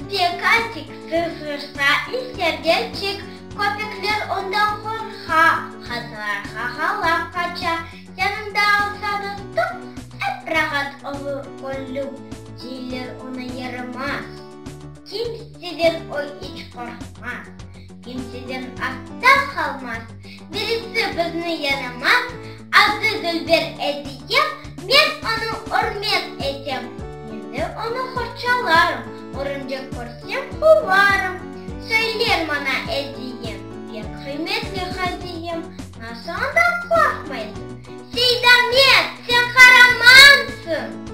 Пекатик, сызғышқа сердечек, көпеклер ондан қорқа, қазыларға қалап қача, янында алса достым, әп-рағат олы қолым, дейлер оны ерімас. Kimseden ой іч қорқмас, kimseden астта қалмас, бірісі бізні янамас, ады Дүлбер әдейем, мен оны ұрмет етем, енді оны құрчаларым. Орынчак көрсем қуарым, сөйлер мана әдейем, пек қиметлі хазием, насаңда қорқмайсың, Сейдамет, сен қарамансың.